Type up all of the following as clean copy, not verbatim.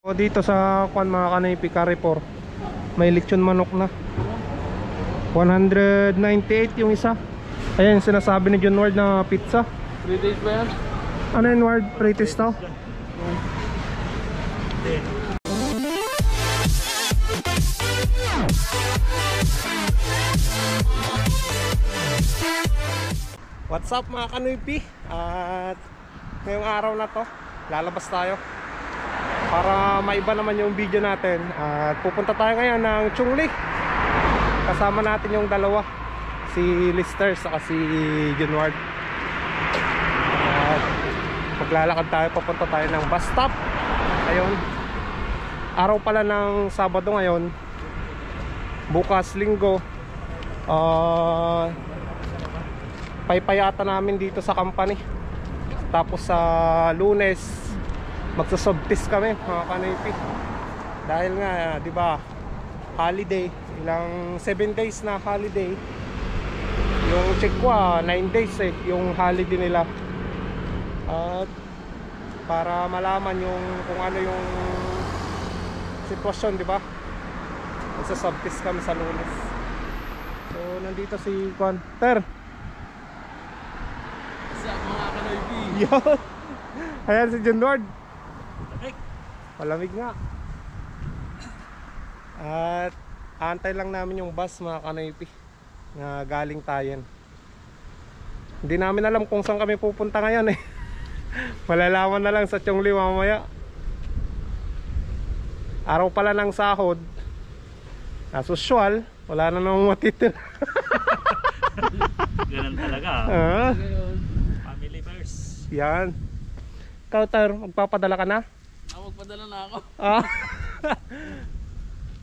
O dito sa kwan mga kanaypi, Carrefour, may lechon manok na 198 yung isa. Ayan sinasabi ni John Ward na pizza. 3 days ba yan? Ano yun Ward? Pretest to? What's up mga kanaypi? At ngayong araw na to lalabas tayo para maiba naman yung video natin. At pupunta tayo ngayon ng Chungli. Kasama natin yung dalawa, si Lister saka si John Ward. At maglalakad tayo, papunta tayo ng bus stop. Ayun, araw pala ng Sabado ngayon. Bukas Linggo, paypayata namin dito sa company. Tapos sa Lunes magsusubtis kami mga kanaypi. Dahil nga, di ba, holiday, ilang 7 days na holiday. Yung check ko 9 days yung holiday nila. At para malaman yung kung ano yung sitwasyon, di ba? Magsusubtis kami sa Lunes. So nandito si Ter. Mga kanaypi. Yo. Ayan si John Ward. Malamig nga. At antay lang namin yung bus mga kanaypi na galing Tayen. Hindi namin alam kung saan kami pupunta ngayon eh. Malalaman na lang sa Chungli mamaya. Araw pala ng sahod. Usual, wala na namang matitira. Ganun talaga. Family first. Yan. Ikaw Ter, magpapadala ka na? Magpadala na ako.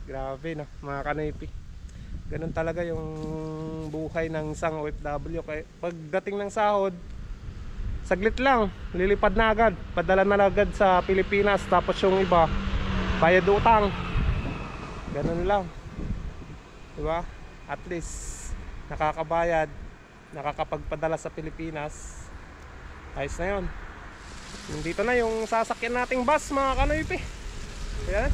Grabe no, mga kanaypi. Ganun talaga yung buhay ng isang OFW. Kaya pagdating ng sahod, saglit lang, lilipad na agad. Padala na agad sa Pilipinas. Tapos yung iba, bayad utang. Ganun lang, diba? At least nakakabayad, nakakapagpadala sa Pilipinas. Ayos na yun. Nandito na yung sasakyan nating bus mga kanaypi. Ayan.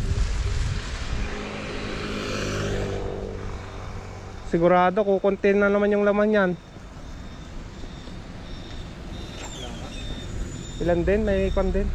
Sigurado kukuntin na naman yung laman yan. Ilan din? May ikon din.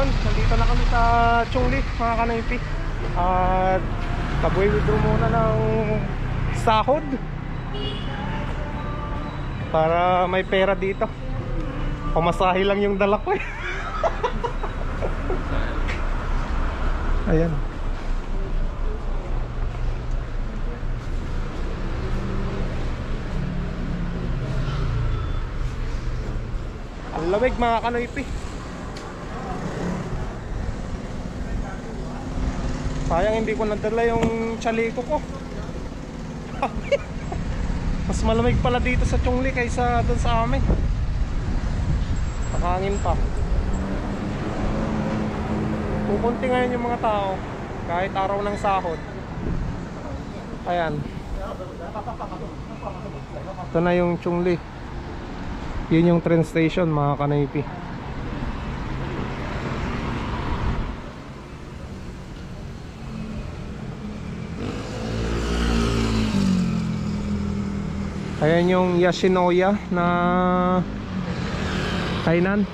Nandito na kami sa Chungli mga kanaypi. At taboy-withdraw muna ng sahod para may pera dito. Pamasahe lang yung dala ko eh. Ayan. Ang lamig mga kanaypi. Sayang hindi ko nadala yung chaliko ko. Mas malamig pala dito sa Chungli kaysa doon sa amin. Nakangin pa. Pupunti ngayon yung mga tao kahit araw ng sahod. Ayan. Ito na yung Chungli. Yun yung train station mga kanaypi. Ayan yung Yoshinoya na kainan.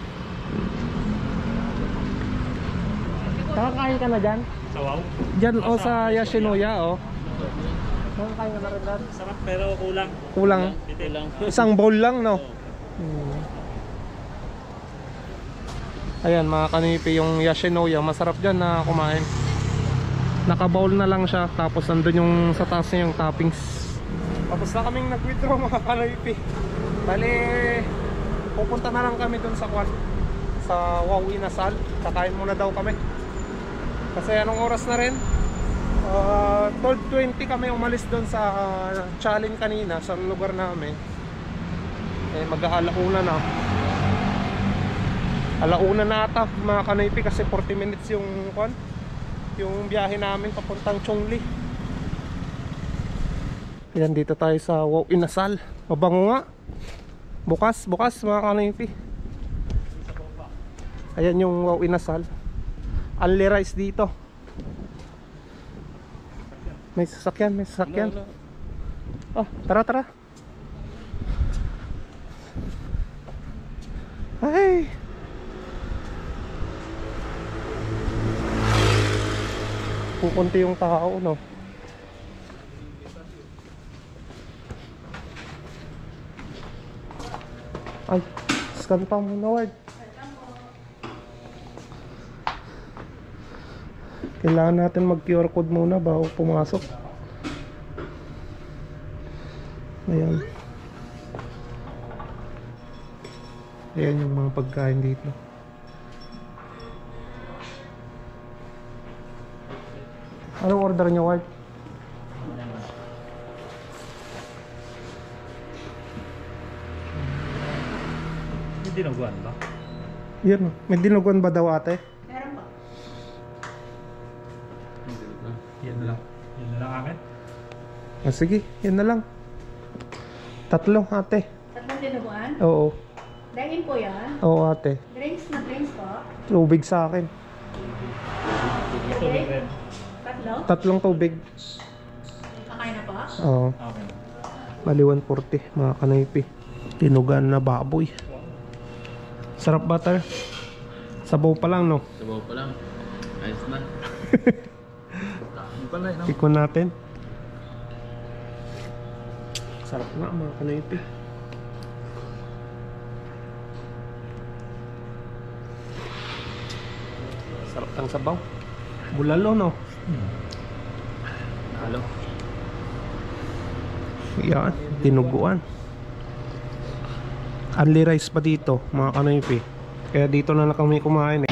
Kakakain ka na dyan? Sawaw? Dyan o sa Yoshinoya o. Kakakain ka na rin dyan? Sarap pero kulang. Kulang? Lang. Isang bowl lang no? Ayan mga kanaypi, yung Yoshinoya masarap dyan na kumain. Naka-bowl na lang siya. Tapos nandun yung sa taas niya yung toppings. Tapos na kaming nag-withdraw mga kanaypi. Bali, pupunta na lang kami dun sa Wow Inasal. Kakain muna daw kami. Kasi anong oras na rin? 12:20 kami umalis dun sa challenge kanina sa lugar namin. Eh mag-aalauna na. Alauna na ata mga kanoypi kasi 40 minutes yung biyahe namin papuntang Chongli. Yan, dito tayo sa Wow Inasal. Mabango nga. Bukas mga kanoypi. Ayan yung Wow Inasal. Only rice dito. May sasakyan. Wala. Oh, tara. Ay. Pupunti yung tao, no? Ay, scan pa muna, Ward. Kailangan natin mag QR code muna bago pumasok. Ayan. Ayan yung mga pagkain dito. Anong order nyo, Ward? May dinuguan ba? Yan, may dinuguan ba daw ate? Yan na lang. Yan na lang akin. Ah, sige, yan na lang. 3 ate. Tatlong dinuguan? Oo. Dine-in po yan? Oo ate. Drinks na drinks po? Tubig sa akin. Tubig rin. Tatlo? 3 tubig. Kakain na po? Oo. Okay. Bali 140 mga kanoypi. Tinugan na baboy. Sarap butter. Sabaw pa lang, no? Sabaw pa lang. Ayos na. Ano pala no? Tikman natin. Sarap nga mga kanoypi. Sarap ng sabaw. Bulalo, no? Halo. Yan, tinuguan. Only rice pa dito mga kanoypi. Kaya dito na lang kami kumain eh.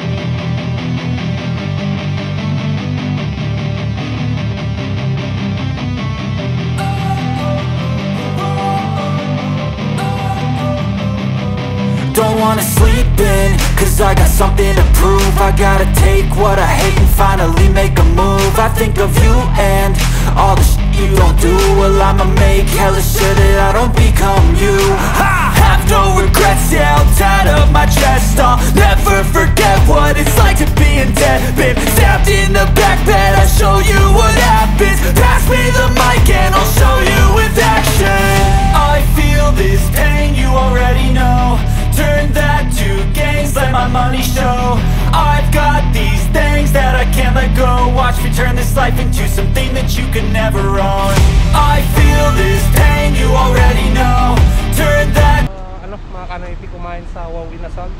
Don't wanna sleep in, cause I got something to prove. I gotta take what I hate and finally make a move. I think of you and all the shit you don't do. Well, I'ma make hella sure that I don't become you. I have no regrets, yeah, I'll tie up my chest. I'll never forget what it's like to be in debt. Been stabbed in the back bed, I'll show you what happens. Pass me the mic and I'll show you with action. I feel this pain, you already know. Turn that to gains, let my money show. I've got these things that I can't let go. Watch me turn this life into something that you can never own. I feel this pain, you already know. Turn that Mga kanoypi, kumain sa Wow Inasal.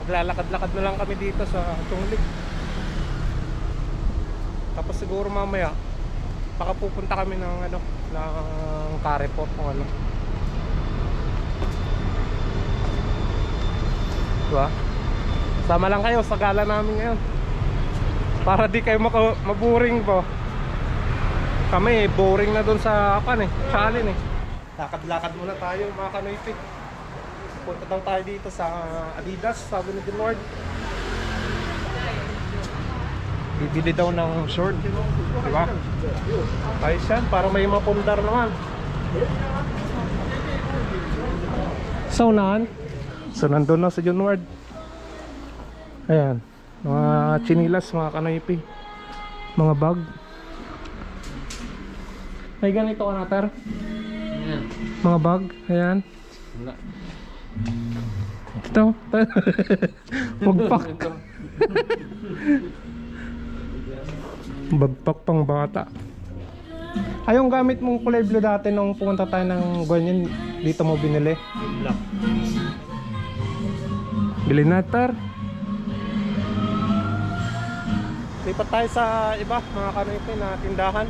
Maglalakad-lakad na lang kami dito sa Chongli. Tapos siguro mamaya baka pupunta kami ng ng Carrefour o ano. Diba? Sama lang kayo sa gala namin ngayon. Para di kayo maboring po. Kami boring na dun sa challenge eh. Lakad-lakad muna tayo mga kanoypi. Punta daw tayo dito sa Adidas, sabi ni Lord. Bibili daw ng short. Diba? Ayos yan, para may mapundar naman. So nandun na si John Ward. Ayan, mga chinilas, mga kanoypi, mga bag. May ganito ka na, Ter? Ayan. Mga bag, ayan. Wala. Ito. Bagpak. Bagpak pang bata. Ay, yung gamit mong kulay blue dati nung pumunta tayo ng ganyan, dito mo binili? Black. Bili na, Ter. Lipat tayo sa iba, mga kanoypi na tindahan.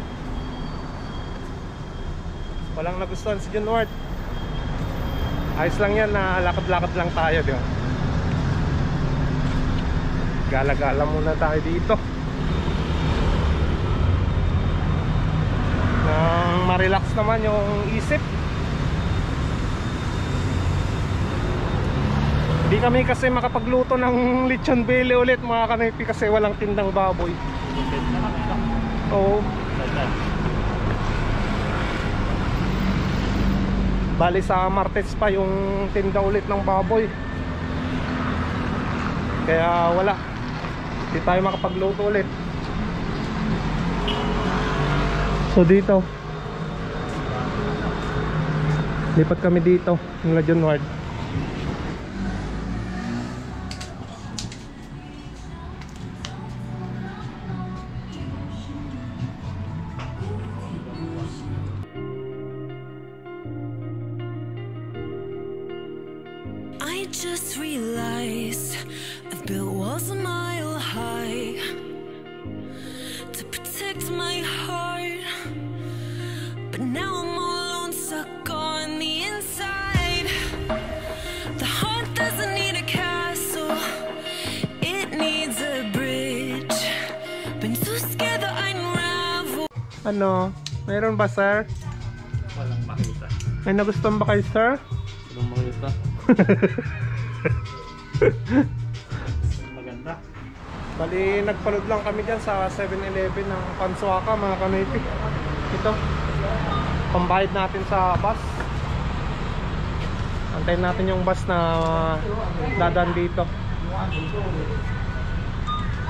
Walang nagustuhan si John Ward. Ayos lang yan na lakad-lakad lang tayo, di ba? Gala-gala muna tayo dito nang ma-relax naman yung isip. Hindi kami kasi makapagluto ng lechon belly ulit mga kanipi kasi walang tindang baboy. Oo. Bali sa Martes pa yung tinda ulit ng baboy. Kaya wala. Hindi tayo makapagluto ulit. So dito lipat kami dito ng La Junward. I just realized I've built walls a mile high to protect my heart, but now I'm all alone, stuck on the inside. The heart doesn't need a castle, it needs a bridge. Been too scared that I'd unravel. Ano? Mayroon ba sir? Walang makita. May nagustuhan ba kayo sir? Walang makita. Maganda. Bali nagpanood lang kami dyan sa 7-Eleven ng Pansuaka mga kanipi. Ito pambayad natin sa bus. Antayin natin yung bus na dadaan dito.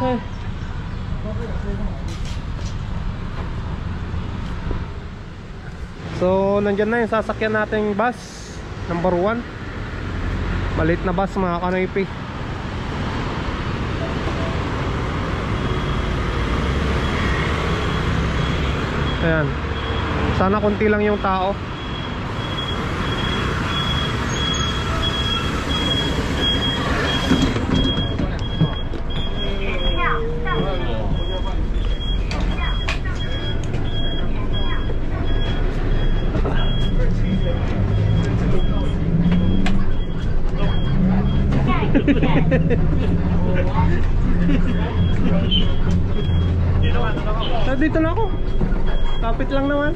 Hey. So nandyan na yung sasakyan nating bus number 1. Maliit na bus mga kanipi. Ayan. Sana konti lang yung tao. Dito na ako. Kapit lang naman.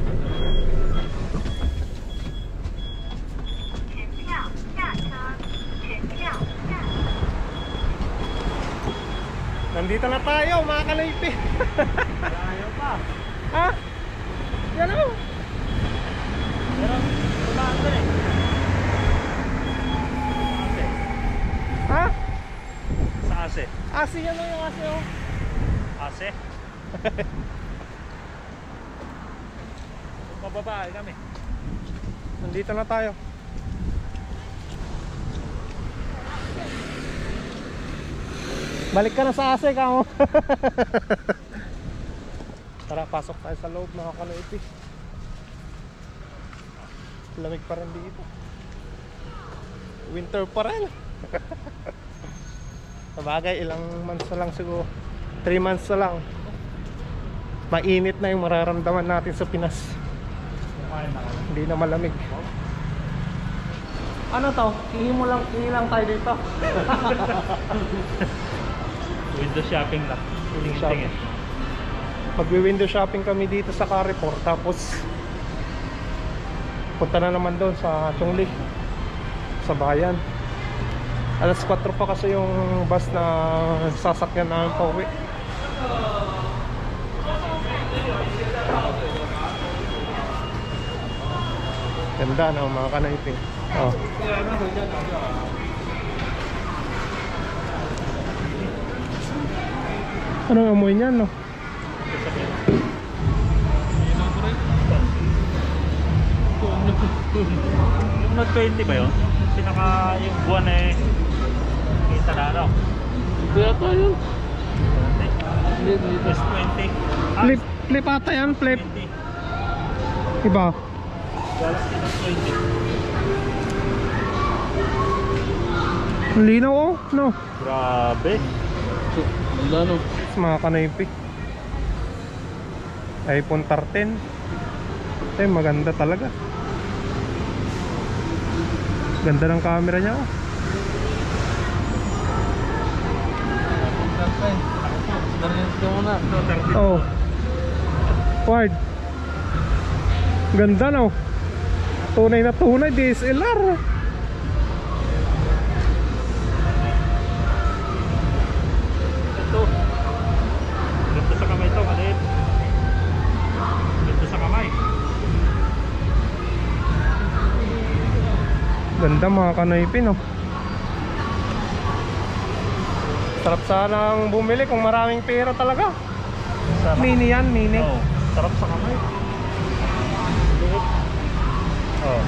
Nandito na tayo mga kalaypi. Ayaw pa. Ha? Yan ako. Pero, tumaan ka eh. Ase. Ha? Sa ase. Asi yan o yung asi o. Ase? Mababae kami. Nandito na tayo. Balik ka na sa ase ka mo. Tara, pasok tayo sa loob mga kalaypi. Lamig pa rin dito. Winter pa rin. Sabagay, ilang months na lang siguro. 3 months na lang. Mainit na yung mararamdaman natin sa Pinas. Hindi na malamig. Ano to? Hingi lang tayo dito. Window shopping lang. Window shopping. Magwi-window shopping kami dito sa Carrefour. Tapos punta na naman doon sa Chongli, sa bayan. Alas 4 pa kasi yung bus na sasakyan namin pa uwi. Ganda na mga kanaypi. Oh. Anong amoy niyan, no? Yung nag-20 ba yun? Pinaka yung buwan eh kita na ano? Kaya ito yun. 20. Plus 20. Flip ata yan, flip. 20. Iba. Galaxy ng 20. Ang linaw oh, no? Grabe. Wala no. Mga kanaypi. iPhone 13. Ito maganda talaga. Ganda ng camera niya oh. Oh. Ward. Ganda no. Tunay na tunay DSLR. Ito. Ganda sa kamay ito, maliit. Ganda sa kamay. Ganda mga kanoypi no. Sarap sanang bumili kung maraming pera talaga. Mini yan, mini. Oh, sarap sa kamay. Liit. Oh.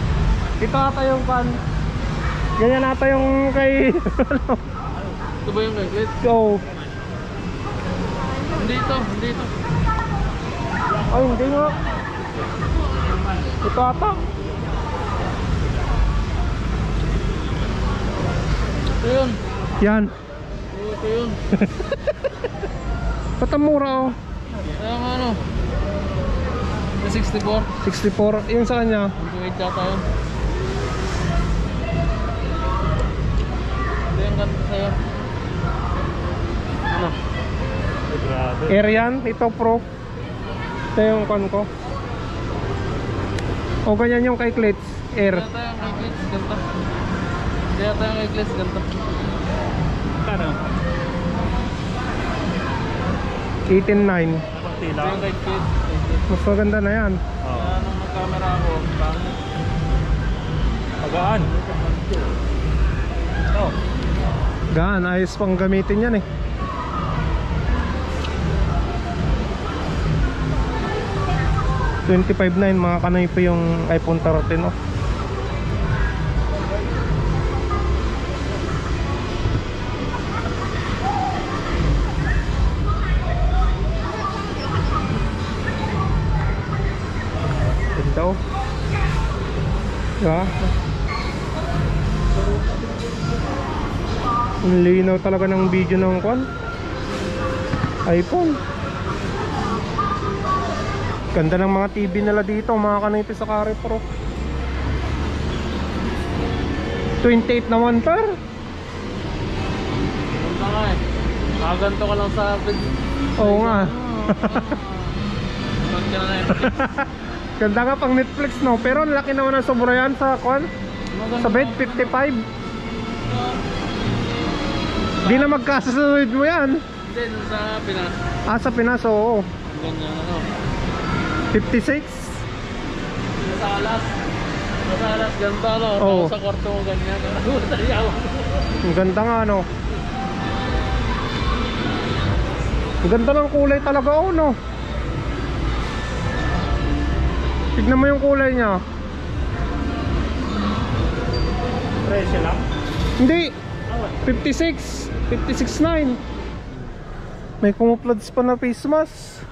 Ito ata yung pan. Ganyan ata yung kay Ito ba yung gagawin? Go. Hindi ito, hindi ito. Ay, hindi nga. Ito ata. Ito yun. Yan. Ito yun. Patamura oh. Kaya nga ano. 64. 64. Yung sa kanya. 28 yata yun. Ito yung ganda sa'yo. Ano? Ay, grabe. Air yan. Ito Pro. Ito yung kon ko. O ganyan yung kay Klitz. Air. Kaya tayo kay Glitz, ganda. Kaya tayo kay Glitz, ganda. Kano? 18.9. Anong tila? Ito yung kay Glitz. Mas maganda na yan. Oh. Kaya nung nag-camera ako, pangit. Pagaan. Oh. Gaan. Ayos pang gamitin yan eh. $25.9 mga kanoy pa yung iPhone 13 oh. Ganda oh. Diba? Ang linaw talaga ng video ng kwan iPhone. Ganda ng mga TV nila dito mga kanipi sa Carre Pro. 28 na 1 per. Ganda nga eh. Nakaganto ka lang sa akin. Oo nga. Huwag ka na eh. Ganda nga pang Netflix no. Pero ang laki naman ang sobra yan sa kwan. Sa bed 55. Di na magkasasunod mo yan. Hindi, dun sa Pinas. Ah sa Pinas oo. Ganyan ano. 56. Nasa alas. Nasa alas, ganda no. Oo. Tapos sa kwarto mo ganyan. Ang ganda nga no. Ang ganda ng kulay talaga oh no. Tignan mo yung kulay niya. Presyo lang. Hindi 56 56.9. May kumuplods pa na face mask.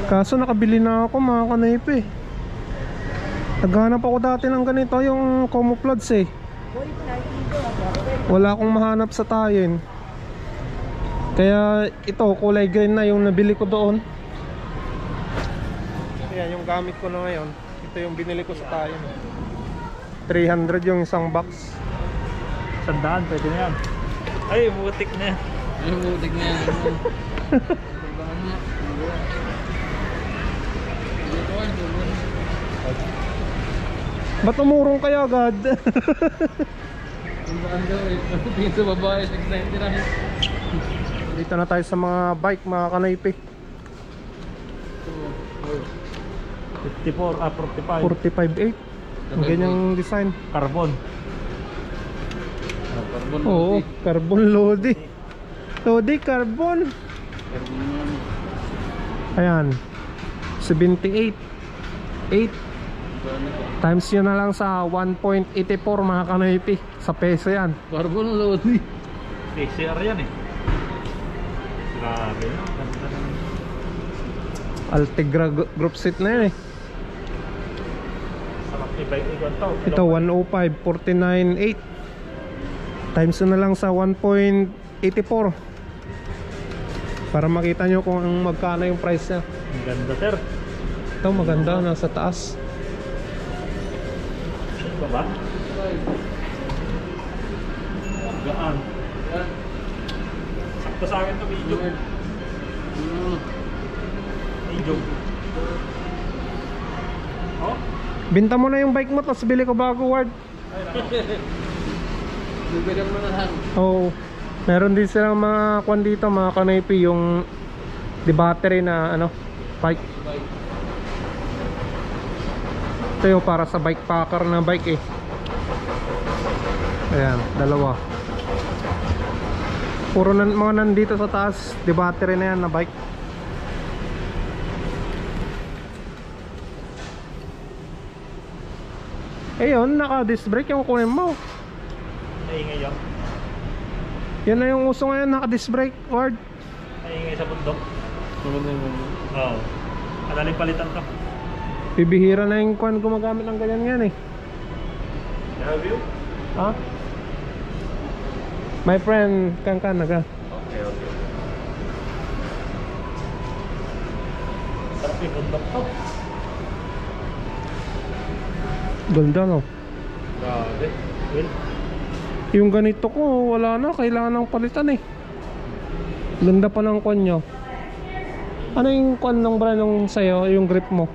Kaso nakabili na ako mga kanipi. Naghanap ako dati ng ganito yung camouflage eh. Wala akong mahanap sa Tayin. Kaya ito kulay green na yung nabili ko doon. Ayan yung gamit ko na ngayon. Ito yung binili ko sa Tayin. 300 yung isang box. 100, pwede na yan. Ay, butik na yan. Ay, butik na yan. Ba't umurong kayo agad? Tandaan daw eh. Tingin sa babae, 699. Dito na tayo sa mga bike mga kanaypi. 54, 45. 45.8. Ang ganyang design. Carbon. Carbon. Oo, carbon Lodi. Lodi carbon. Ayan 78 8 times yun na lang sa 1.84 mga kanaypi. Sa peso yan. Carbon Lodi. PCR yan eh. Grabe. Ganda ng... Altegra group seat na yan eh. Sarap i-bike to. Ito 105 49.8 times yun na lang sa 1.84 para makita nyo kung magkano yung price nya. Ang ganda sir. Ito maganda, nasa taas. Baba? Gaan. Yan. Sakto sa akin to, medyo. Medyo. Oh? Binta mo na yung bike mo, tapos bili ko bago, Ward. Bibigyan mo na lang. Oo. Meron din silang mga kwan dito, mga kanoypi, yung di battery na ano, bike. Ito yung para sa bike packer na bike eh. Ayan, dalawa. Puro mga nandito sa taas, di battery na yan na bike. Ayun, naka disc brake yung kunin mo. Naingay yun. Yan na yung uso ngayon, naka disc brake, Ward. Naingay sa bundok. Naman na yun. Oo. Madaling palitan to. Bibihira na yung kwan gumagamit ng ganyan yan eh. Have you? Ha? My friend, kan naga. Okay, okay. Sarap yung bundok to. Ganda no. Grabe. Well, Yung ganito ko, wala na, kailangan ng palitan eh. Ganda pa ng kwan nyo. Ano yung kwan ng brand nung sa'yo, yung grip mo?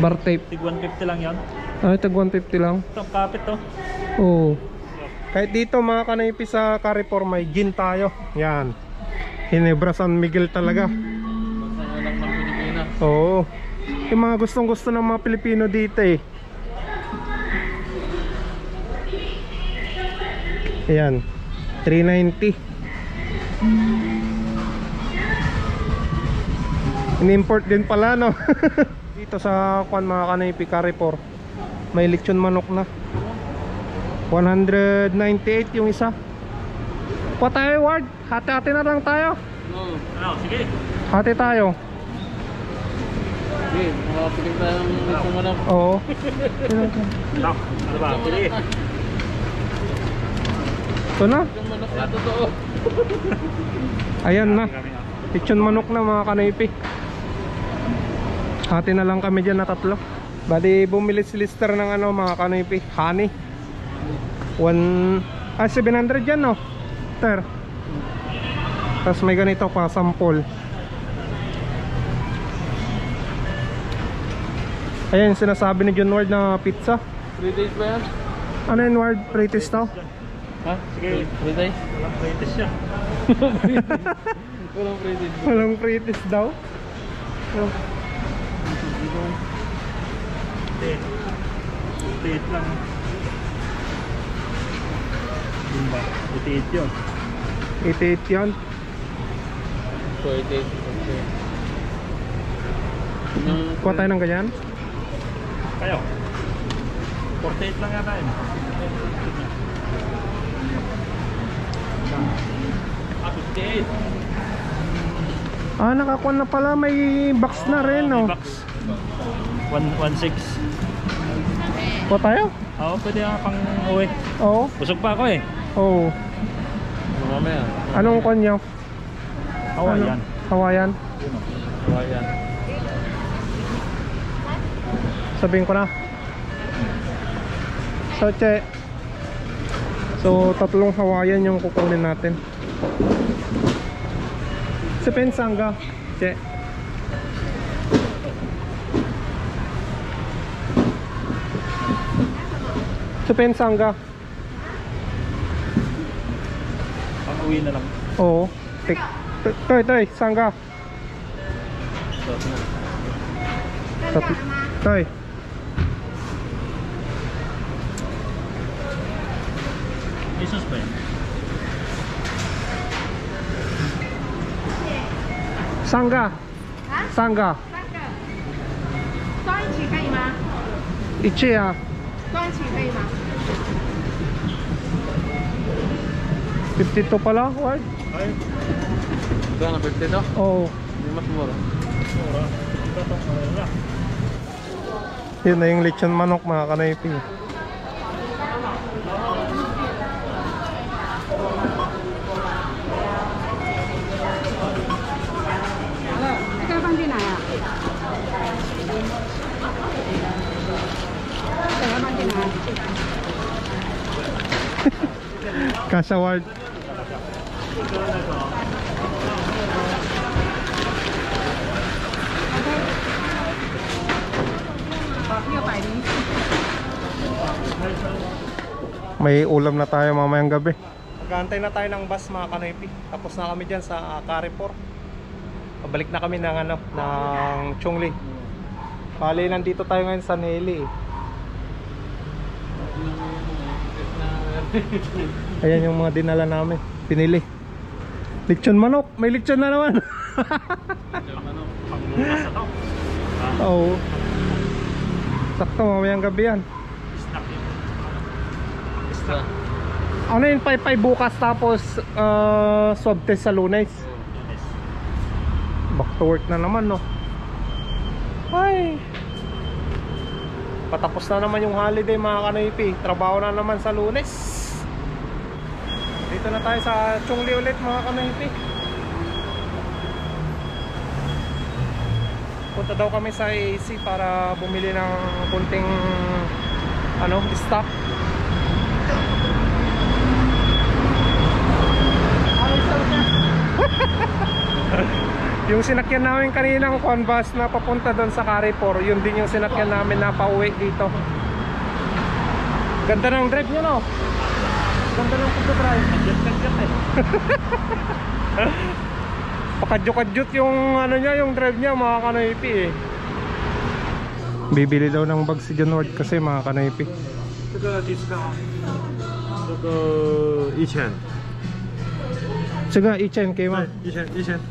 Bar tape. tig 150 lang yan. Ay, tag 150 lang. Ito, kapit to. Oo. Kahit dito mga kanaypi sa Carrefour, may gin tayo. Yan. Ginebra San Miguel talaga. Masaya lang ng Pilipinas. Oo. Yung mga gustong gusto ng mga Pilipino dito eh. Ayan, 390. In-import din pala no. Dito sa kwan mga kanaypi Carrefour, may lechon manok na 198 yung isa. Pa tayo, Ward, hati-hati na lang tayo. No. Ano, sige. Hati tayo. Sige, makapiling tayo ng ito mo lang. Oo. Stop. Ano ba? Sige. Ito na. Yung manok na totoo. Ayan na. Kami, Lechon manok na mga kanaypi. Hati na lang kami dyan na tatlo. Bali bumili si Lister ng ano mga kanaypi, honey. 700 yan no Ter. Tapos may ganito pa sample. Ayan sinasabi ni John Ward na pizza. 3 days ba yan? Ano yun Ward? Pretest daw? Ha? Sige. 3 days? Walang pretest siya. Walang 3 days. Walang pretest daw. Utiit lang. Yun ba? Utiit yun. 88 yan. So 8 days. Okay. Kuha tayo ng ganyan. Kayo. 48 lang yata yun. 58. Ah, nakakuha na pala. May box na rin no. Box. 1.6. Kuha tayo? Oo, pwede nga pang uwi. Oo. Busog pa ako eh. Oo. Mamaya. Anong kwan nyo? Hawaiian. Hawaiian. Hawaiian. Sabihin ko na. So, che. So, tatlong Hawaiian yung kukunin natin. Si Pensanga. Che. Si Pensanga. Pang uwi na lang. Oo. Toy, Sangga. Toy. Jesus ba yun? Sangga. 啊， Sangga. 三个，端一起可以吗？ Ichi ah. 端一起可以吗？ 52 pala, Ward. Ay, Ito na 50 to? Oo. Hindi mas mura. mura. Ito to, ano na. Yun na yung lechon manok mga kanaypi.这个放进来啊？这个放进来。Cash award. May ulam na tayo mamayang gabi. Nag-aantay na tayo ng bus mga kanoypi. Tapos na kami dyan sa Carrefour. Pabalik na kami ng ano, ng Chongli. Bali, nandito tayo ngayon sa Nelly. Ayan yung mga dinala namin. Pinili. Lechon manok. May lechon na naman. Oo. Sakto, mamayang gabi yan. Ano yung 5-5 bukas tapos swab test sa Lunes? Back to work na naman, no? Ay, patapos na naman yung holiday mga kanoypi. Trabaho na naman sa Lunes. Dito na tayo sa Chongli ulit mga kanoypi. Punta daw kami sa AC para bumili ng kunting ano, stock. Yung sinakyan namin kaninang Conbus na papunta doon sa Carrefour, yun din yung sinakyan namin na pauwi dito. Ganda ng drive nyo, no? Ganda ng pagdadrive. Pakadyo-kadyot yung ano niya, yung drive niya mga kanoypi eh. Bibili daw ng bag si John Ward kasi mga kanoypi. 这个 discount 这个1000 Sige, 1000 kayo ma. 1000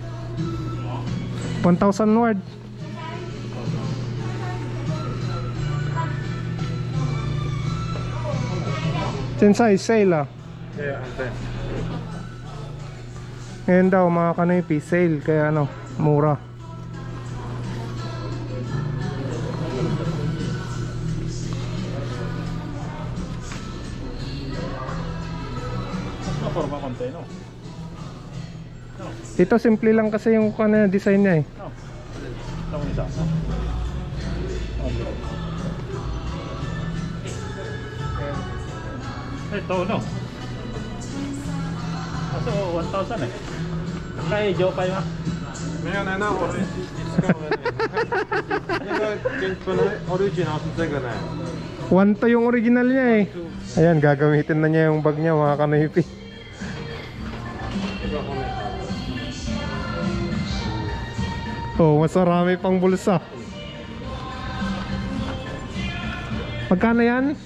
1,000 Ward. Sensai sale ah. 네, 안 돼. Ngayon daw mga kanoypi, sale kaya ano, mura. Mas forma konti, no? Ito simple lang kasi yung ano, design niya eh. No. Ito mo isa. Ito, no? Kaso 1,000 eh. Kaya Joe pa yun. 没有呢，那我的那个本来 original 是这个呢。 One to yung original niya eh. Ayan, gagamitin na niya yung bag niya mga kanoypi. Oh, mas marami pang bulsa. Magkano yan?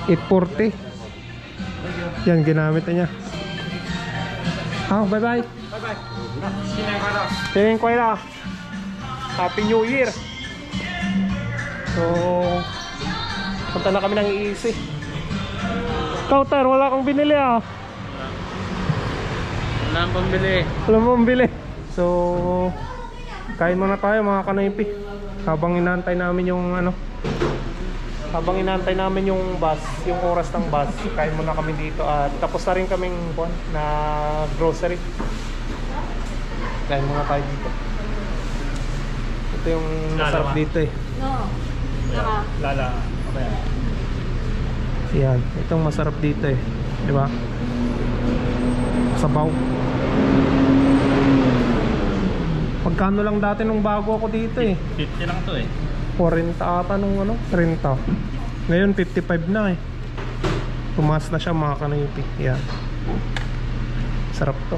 840. Yan, ginamit na niya. Bye bye. Tingin ko na. Happy New Year. So, punta na kami ng EC. Kautar, wala kang binili ah. Wala nang pambili. Wala mo bili. So, kain muna tayo mga kanoypi. Habang inaantay namin yung ano, habang inaantay namin yung bus, yung oras ng bus, kain muna kami dito at tapos na rin kaming na grocery. Kain muna tayo dito. Ito yung masarap dito eh. No. Lala. Okay. Yan, itong masarap dito eh. Di ba? Sabaw. Pagkano lang dati nung bago ako dito eh. 50 lang to eh. 40 ata nung ano, 30. Ngayon 55 na eh. Tumaas na siya mga kanoypi. Yan. Sarap to.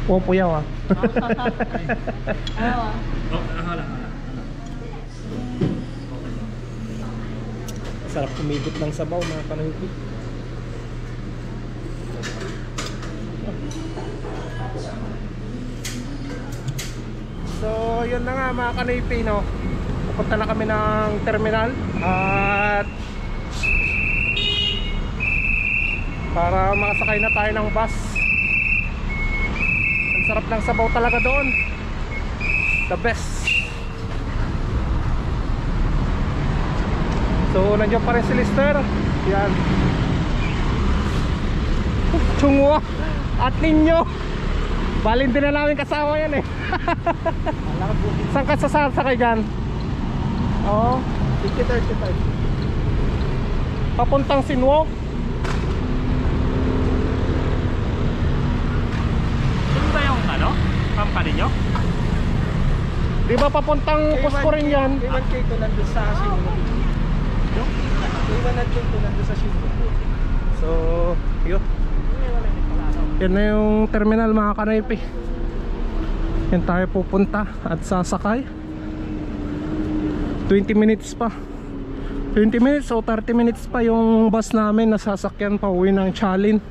Puyaw ah. Hala. Sarap kumigit ng sabaw mga kanoypi. So yun na nga mga kanoypi, no? Pupunta na kami ng terminal at para makasakay na tayo ng bus. Ang sarap ng sabaw talaga doon. The best. So nandiyan pa rin si Lister. Yan. Chungwa at Ninyo. Balin din na namin kasama yan eh. Saan ka sasakay dyan? Oo, 35. Papuntang Sinwo. bangka ninyo? Di ba papuntang Cusco rin yan? K1K ko nandun sa Shinjuku. K1K ko nandun sa Shinjuku. So, yun. Yan na yung terminal mga kanaypi. Yan tayo pupunta at sasakay. 20 minutes pa. 20 minutes o 30 minutes pa yung bus namin na sasakyan pa uwi ng Chalin.